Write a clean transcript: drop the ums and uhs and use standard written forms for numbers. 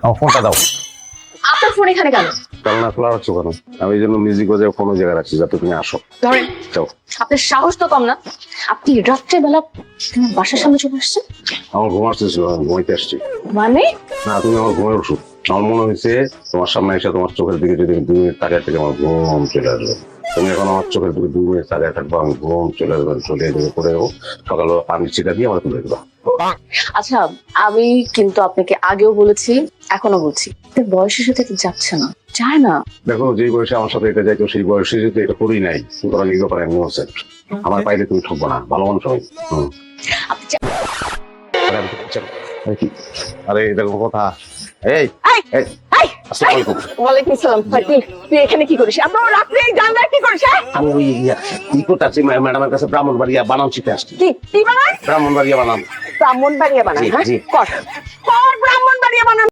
আমার ফোনটা দাও। আপনার ফোন এখানে কেন? জানলা খোলা রাখছো কেন? আমি এই জন্য মিউজিক বাজায় ফোন জায়গায় রাখছি যাতে তুমি আসো। ধরেন, যাও। আপনার সাহস তো কম না। আপনি রাত্রেবেলা আমার বাসার সামনে চলে আসছেন। আমার ঘুম আসতেছিল, আমি ঘুমাইতে আসছি। মানে না, তুমি আমার ঘুমের ওষুধ। আমার মনে হয়েছে তোমার সামনে এসে তোমার চোখের দিকে যদি 2 মিনিট তাকিয়ে থেকে আমার ঘুম চলে আসবে। তুমি এখন আমার চোখের দিকে 2 মিনিট তাকিয়ে থাকবো, আমি ঘুম চলে আসবে, চলে যাবে করে দেবো। সকালবেলা পানি ছিটা দিয়ে আমার তুলে দেবো। আচ্ছা, আমি কিন্তু আপনাকে আগেও বলেছি, এখনো বলছি, আপনার বয়সের সাথে এটা যাচ্ছে না, যায় না। দেখো, যে বয়সে আমার সাথে এটা যাইতো সেই বয়সে যদি এটা করি নাই, সুতরাং এই ব্যাপারে আমি অবসেট। আমার পাইলে তুমি ঠকবো না, ভালো মানুষ আমি। আপনি যা- আরে এটা কোনো কথা? এই এই, এই, এই, আসসালামু আলাইকুম। ওয়ালাইকুম আসসালাম। তুই এখানে কি করিস? আপনার রাত্রে এই জানলায় কি করিস? আমি ওই কি করতেছি ম্যাডামের কাছে ব্রাহ্মণবাড়িয়া বানান শিখতে আসছি। কি বানান? ব্রাহ্মণবাড়িয়া বানান। ব্রাহ্মণ বাড়িয়া বানান? জি, হ্যাঁ, জি। কর ব্রাহ্মণ বাড়িয়া বানান।